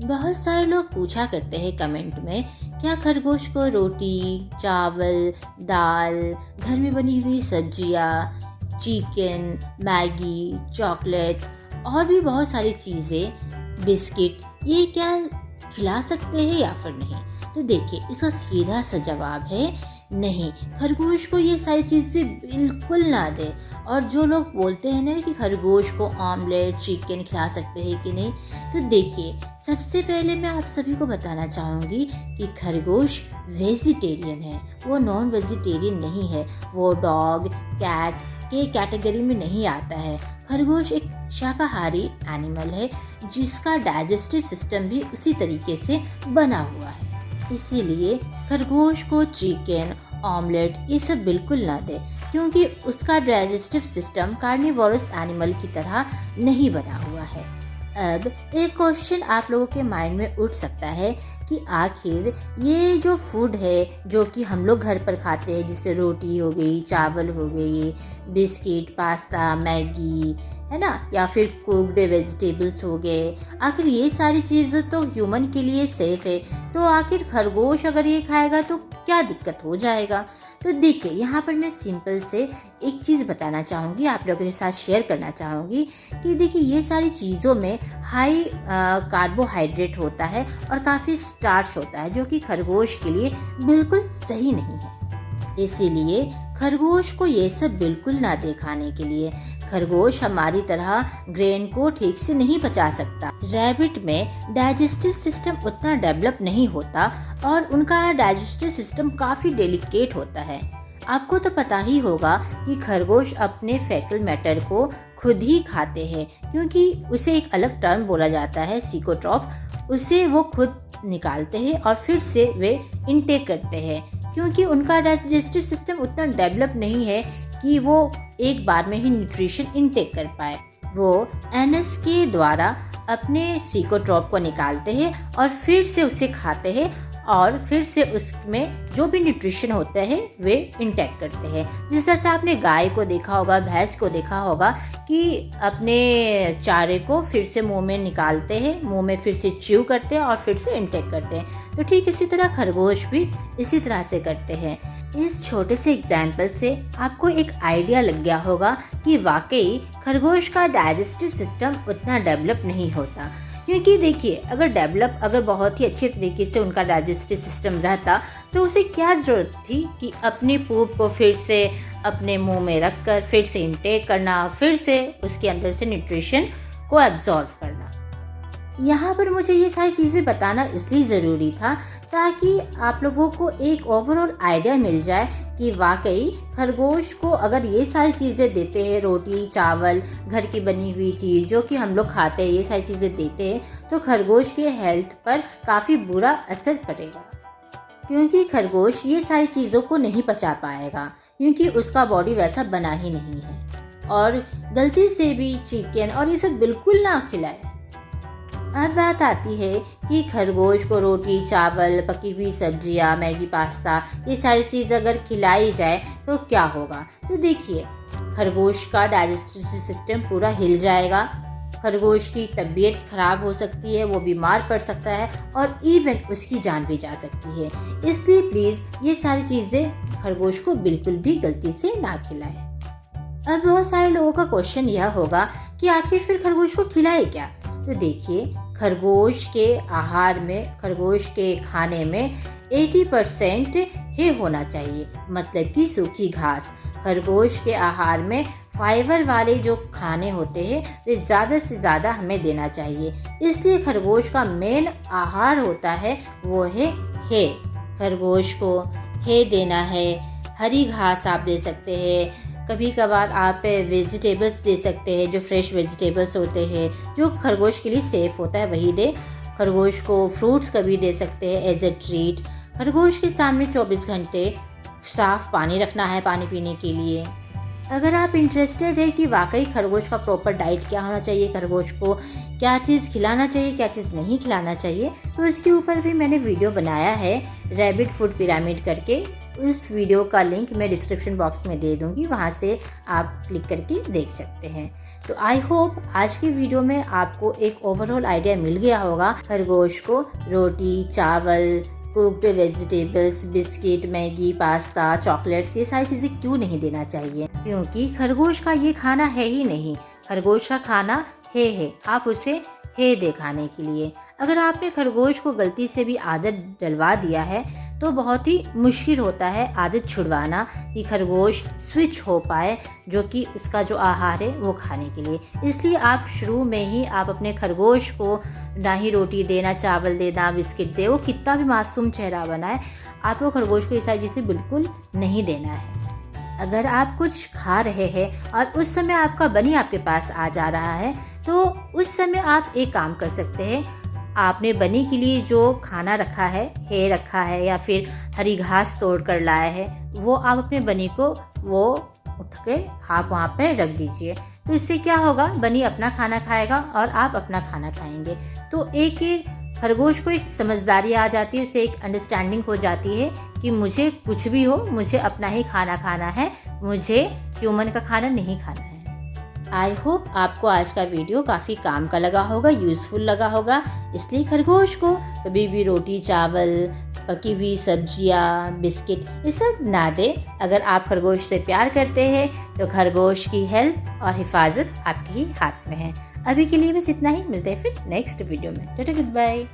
बहुत सारे लोग पूछा करते हैं कमेंट में, क्या खरगोश को रोटी, चावल, दाल, घर में बनी हुई सब्जियाँ, चिकन, मैगी, चॉकलेट और भी बहुत सारी चीज़ें, बिस्किट, ये क्या खिला सकते हैं या फिर नहीं? तो देखिए, इसका सीधा सा जवाब है नहीं। खरगोश को ये सारी चीज़ें बिल्कुल ना दे। और जो लोग बोलते हैं ना कि खरगोश को ऑमलेट, चिकन खिला सकते हैं कि नहीं, तो देखिए, सबसे पहले मैं आप सभी को बताना चाहूँगी कि खरगोश वेजिटेरियन है, वो नॉन वेजिटेरियन नहीं है। वो डॉग, कैट के कैटेगरी में नहीं आता है। खरगोश एक शाकाहारी एनिमल है जिसका डाइजेस्टिव सिस्टम भी उसी तरीके से बना हुआ है। इसीलिए खरगोश को चिकन, ऑमलेट ये सब बिल्कुल ना दे, क्योंकि उसका डाइजेस्टिव सिस्टम कार्निवोरस एनिमल की तरह नहीं बना हुआ है। अब एक क्वेश्चन आप लोगों के माइंड में उठ सकता है कि आखिर ये जो फूड है जो कि हम लोग घर पर खाते हैं, जैसे रोटी हो गई, चावल हो गई, बिस्किट, पास्ता, मैगी, है ना, या फिर कुक्ड वेजिटेबल्स हो गए, आखिर ये सारी चीज़ें तो ह्यूमन के लिए सेफ है, तो आखिर खरगोश अगर ये खाएगा तो क्या दिक्कत हो जाएगा? तो देखिए, यहाँ पर मैं सिंपल से एक चीज़ बताना चाहूँगी, आप लोगों के साथ शेयर करना चाहूँगी कि देखिए, ये सारी चीज़ों में हाई कार्बोहाइड्रेट होता है और काफ़ी स्टार्च होता है, जो कि खरगोश के लिए बिल्कुल सही नहीं है। इसीलिए खरगोश को ये सब बिल्कुल ना दे खाने के लिए। खरगोश हमारी तरह ग्रेन को ठीक से नहीं पचा सकता। रैबिट में डाइजेस्टिव सिस्टम उतना डेवलप नहीं होता और उनका डाइजेस्टिव सिस्टम काफ़ी डेलिकेट होता है। आपको तो पता ही होगा कि खरगोश अपने फेकल मैटर को खुद ही खाते हैं, क्योंकि उसे एक अलग टर्म बोला जाता है, सिकोट्रॉफ। उसे वो खुद निकालते हैं और फिर से वे इनटेक करते हैं, क्योंकि उनका डाइजेस्टिव सिस्टम उतना डेवलप नहीं है कि वो एक बार में ही न्यूट्रिशन इनटेक कर पाए। वो एनएस के द्वारा अपने सिकोट्रॉप को निकालते हैं और फिर से उसे खाते हैं और फिर से उसमें जो भी न्यूट्रिशन होता है वे इंटेक करते हैं। जिस तरह से आपने गाय को देखा होगा, भैंस को देखा होगा कि अपने चारे को फिर से मुंह में निकालते हैं, मुंह में फिर से च्यू करते हैं और फिर से इंटेक करते हैं। तो ठीक इसी तरह खरगोश भी इसी तरह से करते हैं। इस छोटे से एग्जाम्पल से आपको एक आइडिया लग गया होगा कि वाकई खरगोश का डाइजेस्टिव सिस्टम उतना डेवलप नहीं होता। क्योंकि देखिए, अगर बहुत ही अच्छे तरीके से उनका डाइजेस्टिव सिस्टम रहता तो उसे क्या ज़रूरत थी कि अपनी पूप को फिर से अपने मुंह में रख कर फिर से इंटेक करना, फिर से उसके अंदर से न्यूट्रिशन को एब्जॉर्व करना। यहाँ पर मुझे ये सारी चीज़ें बताना इसलिए ज़रूरी था ताकि आप लोगों को एक ओवरऑल आइडिया मिल जाए कि वाकई खरगोश को अगर ये सारी चीज़ें देते हैं, रोटी, चावल, घर की बनी हुई चीज़ जो कि हम लोग खाते हैं, ये सारी चीज़ें देते हैं, तो खरगोश के हेल्थ पर काफ़ी बुरा असर पड़ेगा। क्योंकि खरगोश ये सारी चीज़ों को नहीं पचा पाएगा, क्योंकि उसका बॉडी वैसा बना ही नहीं है। और गलती से भी चिकन और ये सब बिल्कुल ना खिलाए। अब बात आती है कि खरगोश को रोटी, चावल, पकी हुई सब्जियां, मैगी, पास्ता ये सारी चीज़ अगर खिलाई जाए तो क्या होगा? तो देखिए, खरगोश का डाइजेस्टिव सिस्टम पूरा हिल जाएगा, खरगोश की तबीयत खराब हो सकती है, वो बीमार पड़ सकता है और इवन उसकी जान भी जा सकती है। इसलिए प्लीज़ ये सारी चीज़ें खरगोश को बिल्कुल भी गलती से ना खिलाएं। अब बहुत सारे लोगों का क्वेश्चन यह होगा कि आखिर फिर खरगोश को खिलाए क्या? तो देखिए, खरगोश के आहार में, खरगोश के खाने में 80% ही होना चाहिए, मतलब कि सूखी घास। खरगोश के आहार में फाइबर वाले जो खाने होते हैं वे ज़्यादा से ज़्यादा हमें देना चाहिए। इसलिए खरगोश का मेन आहार होता है वो है हे। खरगोश को हे देना है, हरी घास आप दे सकते हैं, कभी कभार आप वेजिटेबल्स दे सकते हैं, जो फ्रेश वेजिटेबल्स होते हैं, जो खरगोश के लिए सेफ़ होता है वही दे। खरगोश को फ्रूट्स कभी दे सकते हैं एज ए ट्रीट। खरगोश के सामने 24 घंटे साफ़ पानी रखना है पानी पीने के लिए। अगर आप इंटरेस्टेड है कि वाकई खरगोश का प्रॉपर डाइट क्या होना चाहिए, खरगोश को क्या चीज़ खिलाना चाहिए, क्या चीज़ नहीं खिलाना चाहिए, तो इसके ऊपर भी मैंने वीडियो बनाया है, रैबिट फूड पिरामिड करके। उस वीडियो का लिंक मैं डिस्क्रिप्शन बॉक्स में दे दूँगी, वहाँ से आप क्लिक करके देख सकते हैं। तो आई होप आज की वीडियो में आपको एक ओवरऑल आइडिया मिल गया होगा खरगोश को रोटी, चावल, cooked vegetables, biscuit, Maggi, pasta, chocolates ये सारी चीज़ें क्यों नहीं देना चाहिए, क्योंकि खरगोश का ये खाना है ही नहीं। खरगोश का खाना है, आप उसे है दे खाने के लिए। अगर आपने खरगोश को गलती से भी आदत डलवा दिया है तो बहुत ही मुश्किल होता है आदत छुड़वाना कि खरगोश स्विच हो पाए जो कि उसका जो आहार है वो खाने के लिए। इसलिए आप शुरू में ही आप अपने खरगोश को ना ही रोटी देना, चावल देना, बिस्किट दे, वो कितना भी मासूम चेहरा बनाए, आपको खरगोश को ये सारी चीज़ें बिल्कुल नहीं देना है। अगर आप कुछ खा रहे हैं और उस समय आपका बनी आपके पास आ जा रहा है तो उस समय आप एक काम कर सकते हैं। आपने बनी के लिए जो खाना रखा है रखा है या फिर हरी घास तोड़ कर लाया है, वो आप अपने बनी को वो उठ के आप वहाँ पे रख दीजिए। तो इससे क्या होगा, बनी अपना खाना खाएगा और आप अपना खाना खाएंगे। तो एक खरगोश को एक समझदारी आ जाती है, उसे एक अंडरस्टैंडिंग हो जाती है कि मुझे कुछ भी हो, मुझे अपना ही खाना खाना है, मुझे ह्यूमन का खाना नहीं खाना है। आई होप आपको आज का वीडियो काफ़ी काम का लगा होगा, यूज़फुल लगा होगा। इसलिए खरगोश को कभी भी रोटी, चावल, पकी हुई सब्जियां, बिस्किट ये सब ना दे। अगर आप खरगोश से प्यार करते हैं तो खरगोश की हेल्थ और हिफाजत आपके ही हाथ में है। अभी के लिए बस इतना ही, मिलते हैं फिर नेक्स्ट वीडियो में। Tata, good bye.